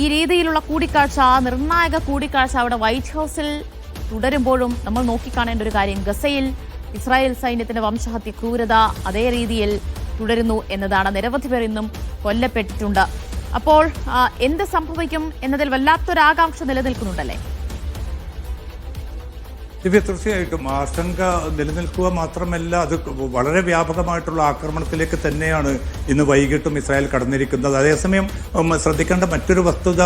ഈ രീതിയിലുള്ള കൂടിക്കാഴ്ച, നിർണായക കൂടിക്കാഴ്ച അവിടെ വൈറ്റ് ഹൌസിൽ തുടരുമ്പോഴും നമ്മൾ നോക്കിക്കാണേണ്ട ഒരു കാര്യം, ഗസയിൽ ഇസ്രായേൽ സൈന്യത്തിന്റെ വംശഹത്യ ക്രൂരത അതേ രീതിയിൽ തുടരുന്നു എന്നതാണ്. നിരവധി പേർ ഇന്നും കൊല്ലപ്പെട്ടിട്ടുണ്ട്. അപ്പോൾ എന്ത് സംഭവിക്കും എന്നതിൽ വല്ലാത്തൊരാകാംക്ഷ നിലനിൽക്കുന്നുണ്ടല്ലേ? തീർച്ചയായിട്ടും ആശങ്ക നിലനിൽക്കുക മാത്രമല്ല, അത് വളരെ വ്യാപകമായിട്ടുള്ള ആക്രമണത്തിലേക്ക് തന്നെയാണ് ഇന്ന് വൈകിട്ടും ഇസ്രായേൽ കടന്നിരിക്കുന്നത്. അതേസമയം ശ്രദ്ധിക്കേണ്ട മറ്റൊരു വസ്തുത,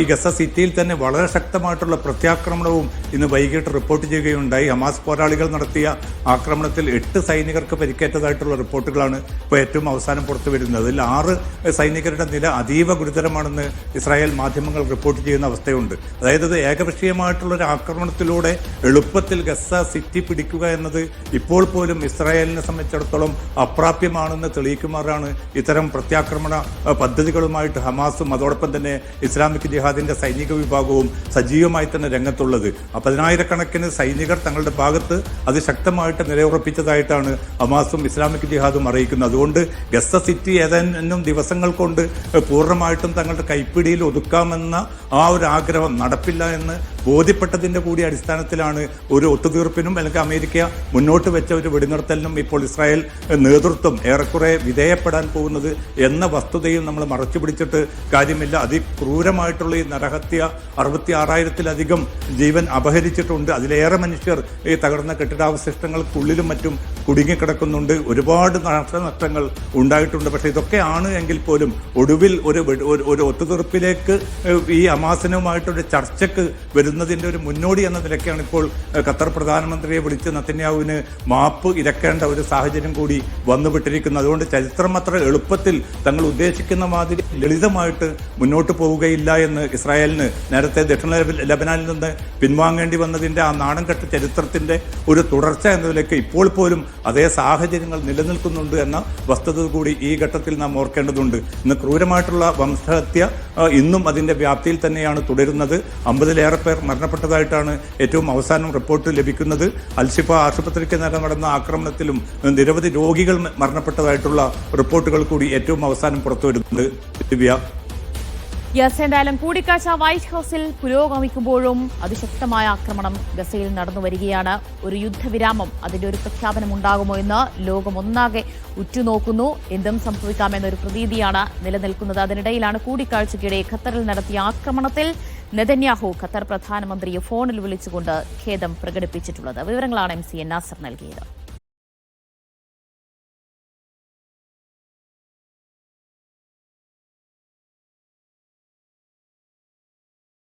ഈ ഗസ സിറ്റിയിൽ തന്നെ വളരെ ശക്തമായിട്ടുള്ള പ്രത്യാക്രമണവും ഇന്ന് വൈകിട്ട് റിപ്പോർട്ട് ചെയ്യുകയുണ്ടായി. ഹമാസ് പോരാളികൾ നടത്തിയ ആക്രമണത്തിൽ 8 സൈനികർക്ക് പരിക്കേറ്റതായിട്ടുള്ള റിപ്പോർട്ടുകളാണ് ഇപ്പോൾ ഏറ്റവും അവസാനം പുറത്തു വരുന്നത്. അതിൽ 6 സൈനികരുടെ നില അതീവ ഗുരുതരമാണെന്ന് ഇസ്രായേൽ മാധ്യമങ്ങൾ റിപ്പോർട്ട് ചെയ്യുന്ന അവസ്ഥയുണ്ട്. അതായത് ഇത് ഏകപക്ഷീയമായിട്ടുള്ളൊരു ആക്രമണത്തിലൂടെ എളുപ്പത്തിൽ ഗസ സിറ്റി പിടിക്കുക എന്നത് ഇപ്പോൾ പോലും ഇസ്രായേലിനെ സംബന്ധിച്ചിടത്തോളം അപ്രാപ്യമാണെന്ന് തെളിയിക്കുമാറാണ് ഇത്തരം പ്രത്യാക്രമണ പദ്ധതികളുമായിട്ട് ഹമാസും അതോടൊപ്പം തന്നെ ഇസ്ലാമിക് ജിഹാദിന്റെ സൈനിക വിഭാഗവും സജീവമായി തന്നെ രംഗത്തുള്ളത്. 10,000-കണക്കിന് സൈനികർ തങ്ങളുടെ ഭാഗത്ത് അതിശക്തമായിട്ട് നിലയുറപ്പിച്ചതായിട്ടാണ് ഹമാസും ഇസ്ലാമിക് ജിഹാദും അറിയിക്കുന്നത്. അതുകൊണ്ട് ഗസ സിറ്റി ഏതാനും ദിവസങ്ങൾ കൊണ്ട് പൂർണ്ണമായിട്ടും തങ്ങളുടെ കൈപ്പിടിയിൽ ഒതുക്കാമെന്ന ആ ഒരു ആഗ്രഹം നടപ്പില്ല എന്ന് ബോധ്യപ്പെട്ടതിന്റെ കൂടി അടിസ്ഥാനത്തിലാണ് ഒരു ഒത്തുതീർപ്പിനും അല്ലെങ്കിൽ അമേരിക്ക മുന്നോട്ട് വെച്ച ഒരു വെടിനിർത്തലിനും ഇപ്പോൾ ഇസ്രായേൽ നേതൃത്വം ഏറെക്കുറെ വിധേയപ്പെടാൻ പോകുന്നത് എന്ന വസ്തുതയും നമ്മൾ മറച്ചു പിടിച്ചിട്ട് കാര്യമില്ല. അതിക്രൂരമായിട്ടുള്ള ഈ നരഹത്യ 66,000-ലധികം ജീവൻ അപഹരിച്ചിട്ടുണ്ട്. അതിലേറെ മനുഷ്യർ ഈ തകർന്ന കെട്ടിടാവശിഷ്ടങ്ങൾക്കുള്ളിലും മറ്റും കുടുങ്ങിക്കിടക്കുന്നുണ്ട്. ഒരുപാട് നാശനഷ്ടങ്ങൾ ഉണ്ടായിട്ടുണ്ട്. പക്ഷേ ഇതൊക്കെയാണ് എങ്കിൽ പോലും ഒടുവിൽ ഒരു ഒത്തുതീർപ്പിലേക്ക് ഈ ഹമാസിനുമായിട്ടൊരു ചർച്ചയ്ക്ക് വരുന്നതിന്റെ ഒരു മുന്നോടി എന്ന നിലയ്ക്കാണ് ഇപ്പോൾ ഖത്തർ പ്രധാനമന്ത്രിയെ വിളിച്ച് നെതന്യാഹുവിന് മാപ്പ് ഇരക്കേണ്ട ഒരു സാഹചര്യം കൂടി വന്നുവിട്ടിരിക്കുന്നു. അതുകൊണ്ട് ചരിത്രം അത്ര എളുപ്പത്തിൽ തങ്ങൾ ഉദ്ദേശിക്കുന്ന മാതിരി ലളിതമായിട്ട് മുന്നോട്ട് പോവുകയില്ല എന്ന് ഇസ്രായേലിന് നേരത്തെ ദക്ഷിണ ലബനാനിൽ നിന്ന് പിൻവാങ്ങേണ്ടി വന്നതിന്റെ ആ നാണംകെട്ട ചരിത്രത്തിന്റെ ഒരു തുടർച്ച എന്ന നിലയ്ക്ക് ഇപ്പോൾ പോലും അതേ സാഹചര്യങ്ങൾ നിലനിൽക്കുന്നുണ്ട് എന്ന വസ്തുത കൂടി ഈ ഘട്ടത്തിൽ നാം ഓർക്കേണ്ടതുണ്ട്. ഇന്ന് ക്രൂരമായിട്ടുള്ള വംശഹത്യ ഇന്നും അതിന്റെ വ്യാപ്തിയിൽ തന്നെയാണ് തുടരുന്നത്. 50-ലേറെ പേർ മരണപ്പെട്ടതായിട്ടാണ് ഏറ്റവും അവസാനം റിപ്പോർട്ട് ലഭിക്കുന്നത്. അൽഷിഫ ആശുപത്രിക്ക് നേരെ നടന്ന ആക്രമണത്തിലും നിരവധി രോഗികൾ മരണപ്പെട്ടതായിട്ടുള്ള റിപ്പോർട്ടുകൾ കൂടി ഏറ്റവും അവസാനം പുറത്തുവരുന്നത്. ദിവ്യ, എന്തായാലും കൂടിക്കാഴ്ച വൈറ്റ് ഹൌസിൽ പുരോഗമിക്കുമ്പോഴും അതിശക്തമായ ആക്രമണം ഗസയിൽ നടന്നു വരികയാണ്. ഒരു യുദ്ധവിരാമം, അതിന്റെ ഒരു പ്രഖ്യാപനം ഉണ്ടാകുമോ എന്ന് ലോകം ഒന്നാകെ ഉറ്റുനോക്കുന്നു. എന്തും സംഭവിക്കാമെന്നൊരു പ്രതീതിയാണ് നിലനിൽക്കുന്നത്. അതിനിടയിലാണ് കൂടിക്കാഴ്ചയ്ക്കിടെ ഖത്തറിൽ നടത്തിയ ആക്രമണത്തിൽ നെതന്യാഹു ഖത്തർ പ്രധാനമന്ത്രിയെ ഫോണിൽ വിളിച്ചുകൊണ്ട് ഖേദം പ്രകടിപ്പിച്ചിട്ടുള്ളത്. വിവരങ്ങളാണ് MC നാസർ നൽകിയത്.